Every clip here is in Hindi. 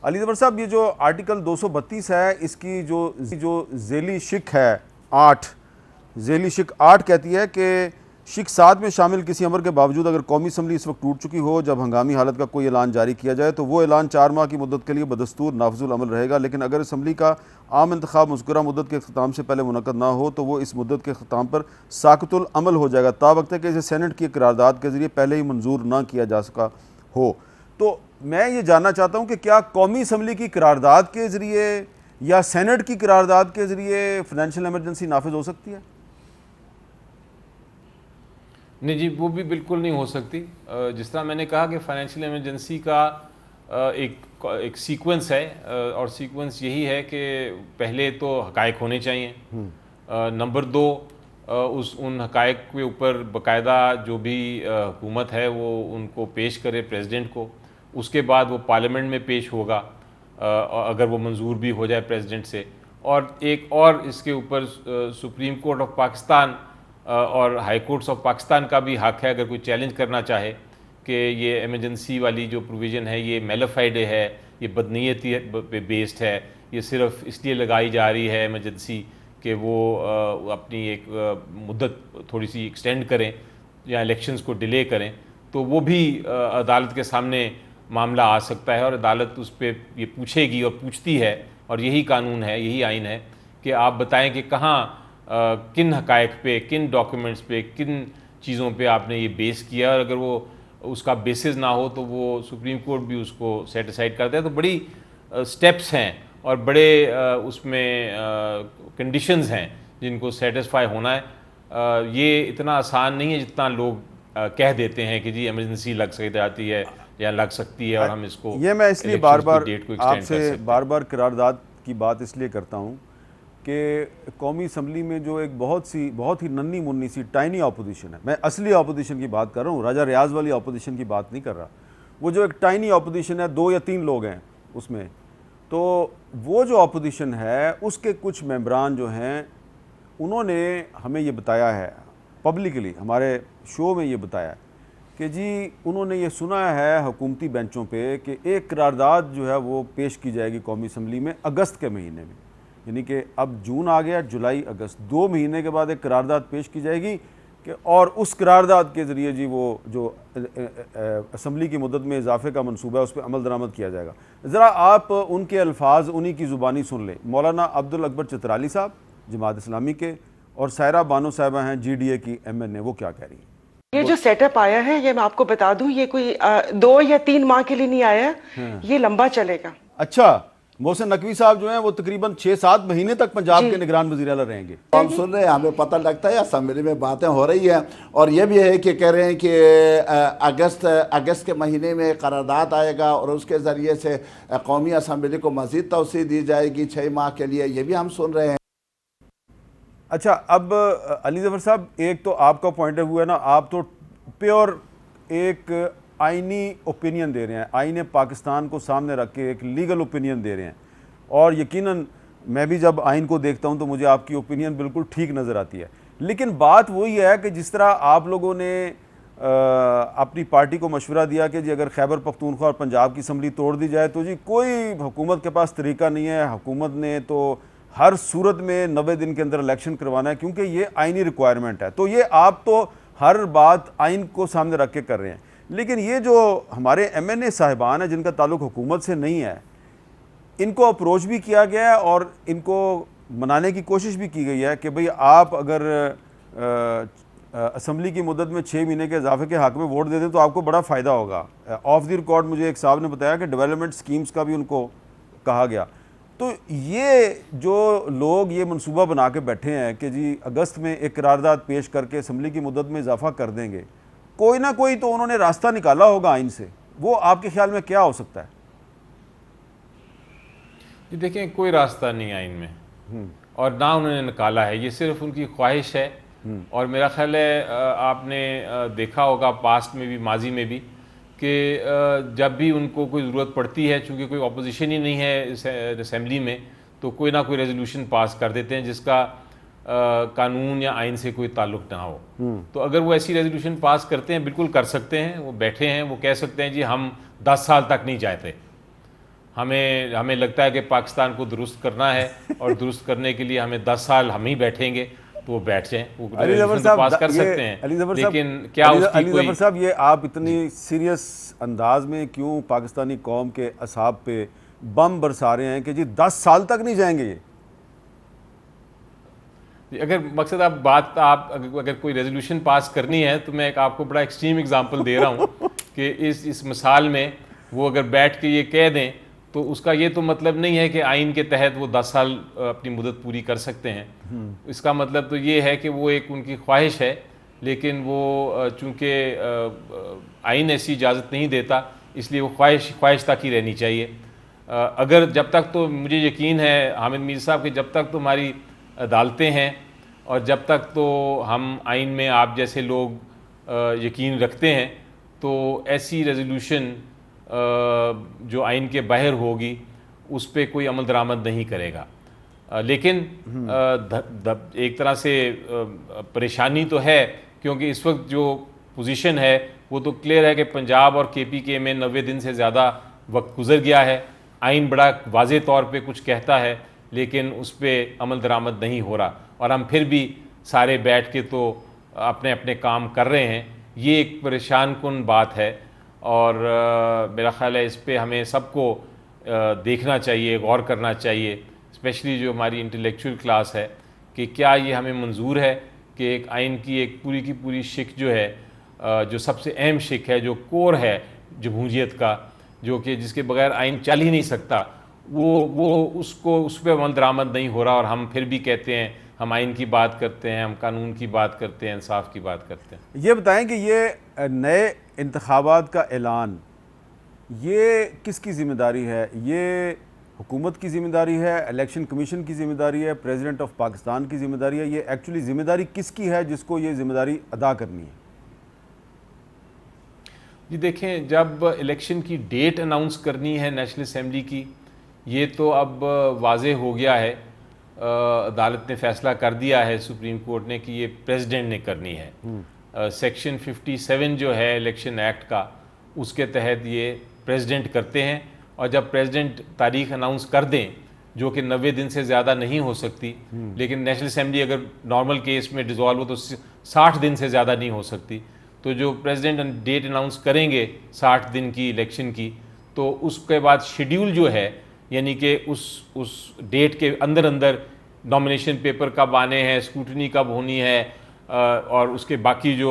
अली ज़फ़र साहब, ये जो आर्टिकल 232 है, इसकी जो ज़ेली शिक है 8, ज़ेली शिक 8 कहती है कि शिक 7 में शामिल किसी अमर के बावजूद अगर कौमी असम्बली इस वक्त टूट चुकी हो जब हंगामी हालत का कोई ऐलान जारी किया जाए तो वो ऐलान 4 माह की मुद्दत के लिए बदस्तूर नाफजुल अमल रहेगा, लेकिन अगर असम्बली का आम इंतखाब मुज़क्कुरा मुद्दत के अख्ताम से पहले मुनक़्क़द ना हो तो वो इस मुद्दत के अख्ताम पर साक़ितुल अमल हो जाएगा, तावक्त है कि इसे सेनेट की करारदाद के ज़रिए पहले ही मंजूर ना किया जा सका हो। तो मैं ये जानना चाहता हूँ कि क्या कौमी असम्बली की करारदाद के ज़रिए या सेनेट की करारदाद के ज़रिए फाइनेंशियल एमरजेंसी नाफिज हो सकती है? नहीं जी, वो भी बिल्कुल नहीं हो सकती। जिस तरह मैंने कहा कि फाइनेंशियल इमरजेंसी का एक सीक्वेंस है और सीक्वेंस यही है कि पहले तो हक़ाइक़ होने चाहिए, नंबर 2 उन हक़ाइक़ के ऊपर बाकायदा जो भी हुकूमत है वो उनको पेश करे प्रेसिडेंट को, उसके बाद वो पार्लियामेंट में पेश होगा अगर वो मंजूर भी हो जाए प्रेसिडेंट से। और एक और इसके ऊपर सुप्रीम कोर्ट ऑफ पाकिस्तान और हाई कोर्ट्स ऑफ पाकिस्तान का भी हक़ है, अगर कोई चैलेंज करना चाहे कि ये इमरजेंसी वाली जो प्रोविज़न है ये मेलिफाइड है, ये बदनीयती पे बेस्ड है, ये सिर्फ इसलिए लगाई जा रही है इमरजेंसी कि वो अपनी एक मुद्दत थोड़ी सी एक्सटेंड करें या इलेक्शंस को डिले करें, तो वो भी अदालत के सामने मामला आ सकता है और अदालत उस पर ये पूछेगी और पूछती है। और यही कानून है, यही आइन है कि आप बताएं कि कहाँ किन हक़ाइक़ पे, किन डॉक्यूमेंट्स पे, किन चीज़ों पे आपने ये बेस किया, और अगर वो उसका बेसिस ना हो तो वो सुप्रीम कोर्ट भी उसको सेट असाइड करता है। तो बड़ी स्टेप्स हैं और बड़े उसमें कंडीशंस हैं जिनको सेटिस्फाई होना है। ये इतना आसान नहीं है जितना लोग कह देते हैं कि जी इमरजेंसी लग सक जाती है या लग सकती है और हम इसको, ये मैं इसलिए बार बार आपसे बार करारदाद की बात इसलिए करता हूँ कि कौमी असम्बली में जो एक बहुत ही नन्ही मुन्नी सी टाइनी अपोजिशन है, मैं असली अपोजिशन की बात कर रहा हूँ, राजा रियाज वाली अपोजिशन की बात नहीं कर रहा, वो जो एक टाइनी अपोजिशन है, 2 या 3 लोग हैं उसमें, तो वो जो अपोजिशन है उसके कुछ मेंबरान जो हैं उन्होंने हमें ये बताया है पब्लिकली, हमारे शो में ये बताया है कि जी उन्होंने ये सुना है हुकूमती बेंचों पे कि एक करारदाद जो है वो पेश की जाएगी कौमी असम्बली में अगस्त के महीने में, यानी कि अब जून आ गया, जुलाई अगस्त, 2 महीने के बाद एक करारदाद पेश की जाएगी कि और उस करारदाद के ज़रिए जी वो जो असम्बली की मुद्दत में इजाफे का मनसूबा है उस पर अमल दरामद किया जाएगा। ज़रा आप उनके अल्फाज उन्हीं की ज़ुबानी सुन लें। मौलाना अब्दुल अकबर चित्राली साहब जमात इस्लामी के और सायरा बानो साहिबा हैं GDA की MNA, वो क्या कह रही हैं? ये जो सेटअप आया है, ये मैं आपको बता दूं, ये कोई 2 या 3 माह के लिए नहीं आया, ये लंबा चलेगा। अच्छा, मोहसिन नकवी साहब जो हैं वो तकरीबन 6-7 महीने तक पंजाब के निगरान वज़ीर आला रहेंगे। हम सुन रहे हैं, हमें पता लगता है असेंबली में बातें हो रही है और ये भी है कि कह रहे हैं कि अगस्त के महीने में करारदाद आएगा और उसके ज़रिए से कौमी असम्बली को मज़ीद तवसी दी जाएगी 6 माह के लिए, ये भी हम सुन रहे हैं। अच्छा, अब अली ज़फ़र साहब, एक तो आपका पॉइंट ऑफ व्यू है ना, आप तो प्योर एक आइनी ओपिनियन दे रहे हैं, आइन पाकिस्तान को सामने रख के एक लीगल ओपिनियन दे रहे हैं, और यकीनन मैं भी जब आइन को देखता हूं तो मुझे आपकी ओपिनियन बिल्कुल ठीक नज़र आती है। लेकिन बात वही है कि जिस तरह आप लोगों ने अपनी पार्टी को मशवरा दिया कि जी अगर खैबर पख्तूनख्वा और पंजाब की असम्बली तोड़ दी जाए तो जी कोई हुकूमत के पास तरीका नहीं है, हुकूमत ने तो हर सूरत में 90 दिन के अंदर इलेक्शन करवाना है क्योंकि ये आइनी रिक्वायरमेंट है। तो ये आप तो हर बात आइन को सामने रख के कर रहे हैं, लेकिन ये जो हमारे MNA साहिबान हैं जिनका ताल्लुक हुकूमत से नहीं है, इनको अप्रोच भी किया गया है और इनको मनाने की कोशिश भी की गई है कि भाई आप अगर असम्बली की मुद्दत में 6 महीने के इजाफे के हक़ में वोट दे दें तो आपको बड़ा फ़ायदा होगा। ऑफ द रिकॉर्ड मुझे एक साहब ने बताया कि डेवलपमेंट स्कीम्स का भी उनको कहा गया। तो ये जो लोग ये मनसूबा बना के बैठे हैं कि जी अगस्त में एक करारदाद पेश करके असम्बली की मुद्दत में इजाफा कर देंगे, कोई ना कोई तो उन्होंने रास्ता निकाला होगा आइन से, वो आपके ख्याल में क्या हो सकता है? जी देखें, कोई रास्ता नहीं आइन में और ना उन्होंने निकाला है, ये सिर्फ उनकी ख्वाहिश है। और मेरा ख्याल है आपने देखा होगा पास्ट में भी, माजी में भी, कि जब भी उनको कोई ज़रूरत पड़ती है, चूँकि कोई अपोजिशन ही नहीं है असम्बली में, तो कोई ना कोई रेजोल्यूशन पास कर देते हैं जिसका कानून या आइन से कोई ताल्लुक ना हो। तो अगर वो ऐसी रेजोल्यूशन पास करते हैं, बिल्कुल कर सकते हैं, वो बैठे हैं, वो कह सकते हैं जी हम 10 साल तक नहीं चाहते, हमें लगता है कि पाकिस्तान को दुरुस्त करना है और दुरुस्त करने के लिए हमें 10 साल हम ही बैठेंगे, तो वो बैठ जाएं, वो रेजोल्यूशन तो पास कर सकते हैं, लेकिन क्या उसकी अली ज़फ़र साहब, ये आप इतनी सीरियस अंदाज में क्यों पाकिस्तानी कौम के असाब पे बम बरसा रहे हैं कि जी 10 साल तक नहीं जाएंगे ये? अगर मकसद आप अगर कोई रेजोल्यूशन पास करनी है तो मैं एक आपको बड़ा एक्सट्रीम एग्जांपल दे रहा हूँ कि इस मिसाल में वो अगर बैठ के ये कह दें तो उसका ये तो मतलब नहीं है कि आइन के तहत वो 10 साल अपनी मुदत पूरी कर सकते हैं। इसका मतलब तो ये है कि वो एक उनकी ख्वाहिश है, लेकिन वो चूँकि आइन ऐसी इजाज़त नहीं देता, इसलिए वो ख्वाहिश तक ही रहनी चाहिए। अगर जब तक, तो मुझे यकीन है हामिद मीर साहब कि जब तक तुम्हारी अदालतें हैं और जब तक तो हम आइन में आप जैसे लोग यकीन रखते हैं, तो ऐसी रेजोल्यूशन जो आइन के बाहर होगी उस पर कोई अमल दरामद नहीं करेगा। लेकिन एक तरह से परेशानी तो है, क्योंकि इस वक्त जो पोजीशन है वो तो क्लियर है कि पंजाब और KPK में 90 दिन से ज़्यादा वक्त गुजर गया है। आइन बड़ा वाज़े तौर पे कुछ कहता है, लेकिन उस पर अमल दरामद नहीं हो रहा और हम फिर भी सारे बैठ के तो अपने अपने काम कर रहे हैं। ये एक परेशान कुन बात है और मेरा ख़्याल है इस पर हमें सबको देखना चाहिए, गौर करना चाहिए, स्पेशली जो हमारी इंटेलेक्चुअल क्लास है, कि क्या ये हमें मंजूर है कि एक आइन की एक पूरी की पूरी शिक जो है, जो सबसे अहम शिक है, जो कोर है जमहूरियत का, जो कि जिसके बगैर आइन चल ही नहीं सकता, वो उस पर अमल दरामद नहीं हो रहा और हम फिर भी कहते हैं हम आइन की बात करते हैं, हम कानून की बात करते हैं, इंसाफ की बात करते हैं। ये बताएं कि ये नए इंतखाबात का ऐलान, ये किसकी ज़िम्मेदारी है? ये हुकूमत की ज़िम्मेदारी है, इलेक्शन कमीशन की ज़िम्मेदारी है, प्रेसिडेंट ऑफ पाकिस्तान की ज़िम्मेदारी है? ये एक्चुअली ज़िम्मेदारी किसकी है जिसको ये ज़िम्मेदारी अदा करनी है? जी देखें, जब इलेक्शन की डेट अनाउंस करनी है नेशनल असम्बली की, ये तो अब वाज़े हो गया है, अदालत ने फ़ैसला कर दिया है सुप्रीम कोर्ट ने कि ये प्रेसिडेंट ने करनी है। सेक्शन 57 जो है इलेक्शन एक्ट का, उसके तहत ये प्रेसिडेंट करते हैं और जब प्रेसिडेंट तारीख अनाउंस कर दें, जो कि 90 दिन से ज़्यादा नहीं हो सकती, लेकिन नेशनल असम्बली अगर नॉर्मल केस में डिज़ोल्व हो तो 60 दिन से ज़्यादा नहीं हो सकती, तो जो प्रेसिडेंट डेट अनाउंस करेंगे 60 दिन की इलेक्शन की, तो उसके बाद शेड्यूल जो है, यानी कि उस डेट के अंदर नॉमिनेशन पेपर कब आने हैं, स्क्रूटनी कब होनी है और उसके बाकी जो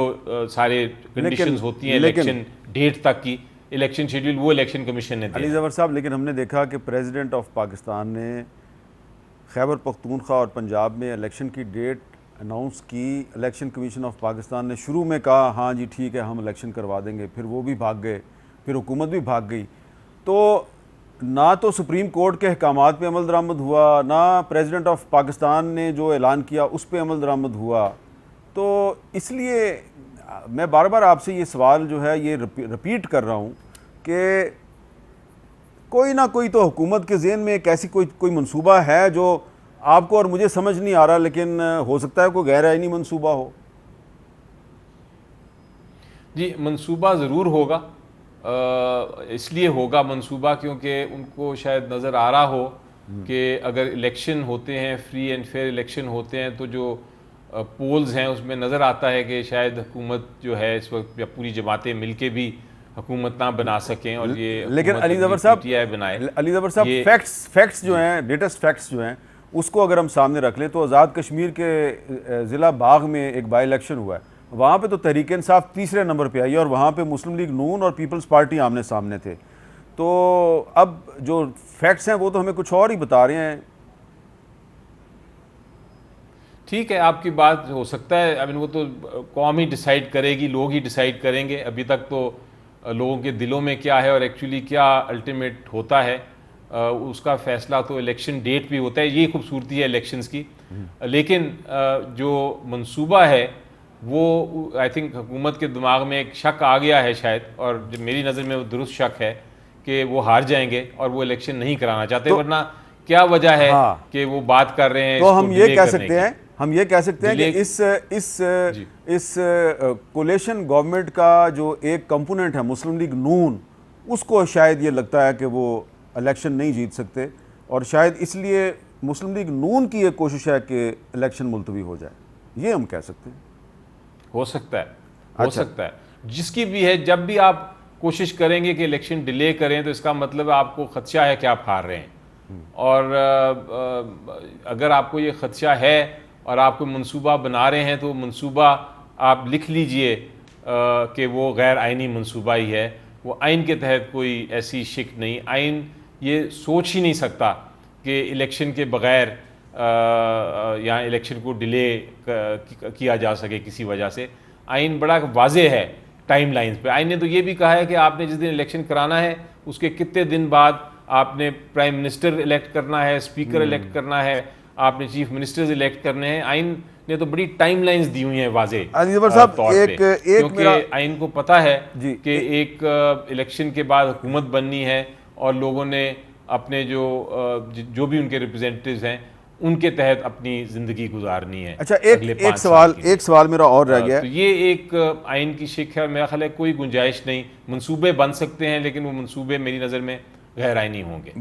सारे कंडीशंस होती हैं इलेक्शन डेट तक की, इलेक्शन शेड्यूल वो इलेक्शन कमीशन ने दिया। अली ज़फ़र साहब, लेकिन हमने देखा कि प्रेसिडेंट ऑफ पाकिस्तान ने खैबर पख्तूनख्वा और पंजाब में इलेक्शन की डेट अनाउंस की। इलेक्शन कमीशन ऑफ पाकिस्तान ने शुरू में कहा हाँ जी ठीक है हम इलेक्शन करवा देंगे, फिर वो भी भाग गए, फिर हुकूमत भी भाग गई। तो ना तो सुप्रीम कोर्ट के अहकामात पे अमल दरामद हुआ, ना प्रेसिडेंट ऑफ पाकिस्तान ने जो ऐलान किया उस पर अमल दरामद हुआ। तो इसलिए मैं बार बार आपसे ये सवाल जो है ये रिपीट कर रहा हूँ कि कोई ना कोई तो हुकूमत के ज़हन में एक ऐसी कोई मंसूबा है जो आपको और मुझे समझ नहीं आ रहा, लेकिन हो सकता है कोई गैर आईनी मंसूबा हो। जी, मंसूबा ज़रूर होगा, इसलिए होगा मंसूबा क्योंकि उनको शायद नज़र आ रहा हो कि अगर इलेक्शन होते हैं, फ्री एंड फेयर इलेक्शन होते हैं, तो जो पोल्स हैं उसमें नज़र आता है कि शायद हुकूमत जो है इस वक्त या पूरी जमातें मिलके भी हुकूमत ना बना सकें और ये लेकिन अली ज़फ़र साहब फैक्ट्स जो हैं, लेटेस्ट फैक्ट्स जो हैं, उसको अगर हम सामने रख लें तो आज़ाद कश्मीर के ज़िला बाग में एक बाई इलेक्शन हुआ है, वहाँ पे तो तहरीक इंसाफ तीसरे नंबर पे आई और वहाँ पे मुस्लिम लीग नून और पीपल्स पार्टी आमने सामने थे। तो अब जो फैक्ट्स हैं वो तो हमें कुछ और ही बता रहे हैं। ठीक है, आपकी बात हो सकता है, आई मीन वो तो कौम ही डिसाइड करेगी, लोग ही डिसाइड करेंगे। अभी तक तो लोगों के दिलों में क्या है और एक्चुअली क्या अल्टीमेट होता है उसका फ़ैसला तो इलेक्शन डेट भी होता है। ये खूबसूरती है इलेक्शंस की। लेकिन जो मंसूबा है वो आई थिंक हुकूमत के दिमाग में एक शक आ गया है शायद, और जो मेरी नज़र में वो दुरुस्त शक है कि वो हार जाएंगे और वो इलेक्शन नहीं कराना चाहते। तो वरना क्या वजह है कि वो बात कर रहे हैं? तो हम ये कह सकते हैं कि इस कोलेशन गवर्नमेंट का जो एक कंपोनेंट है मुस्लिम लीग नून, उसको शायद ये लगता है कि वो इलेक्शन नहीं जीत सकते, और शायद इसलिए मुस्लिम लीग नून की एक कोशिश है कि इलेक्शन मुलतवी हो जाए, ये हम कह सकते हैं। हो सकता है, हो सकता है, जिसकी भी है। जब भी आप कोशिश करेंगे कि इलेक्शन डिले करें तो इसका मतलब आपको खदशा है कि आप हार रहे हैं, और अगर आपको ये खदशा है और आप कोई मनसूबा बना रहे हैं तो मनसूबा आप लिख लीजिए कि वो गैर आइनी मनसूबा ही है, वो आइन के तहत कोई ऐसी शिक नहीं। आइन ये सोच ही नहीं सकता कि इलेक्शन के बग़ैर या इलेक्शन को डिले किया जा सके किसी वजह से। आइन बड़ा वाज़ेह है टाइम लाइन्स पे। आइन ने तो ये भी कहा है कि आपने जिस दिन इलेक्शन कराना है उसके कितने दिन बाद आपने प्राइम मिनिस्टर इलेक्ट करना है, स्पीकर इलेक्ट करना है, आपने चीफ मिनिस्टर्स इलेक्ट करने हैं। आइन ने तो बड़ी टाइम लाइन्स दी हुई हैं वाज़ेह तौर पे, क्योंकि आइन को पता है कि एक इलेक्शन के बाद हुकूमत बननी है और लोगों ने अपने जो भी उनके रिप्रेजेंटेटिव्स हैं उनके तहत अपनी ज़िंदगी गुजारनी है। अच्छा, एक सवाल मेरा और रह गया। तो ये एक आइन की शिक है, मेरा ख्याल है कोई गुंजाइश नहीं। मंसूबे बन सकते हैं लेकिन वो मंसूबे मेरी नज़र में गैर आइनी होंगे।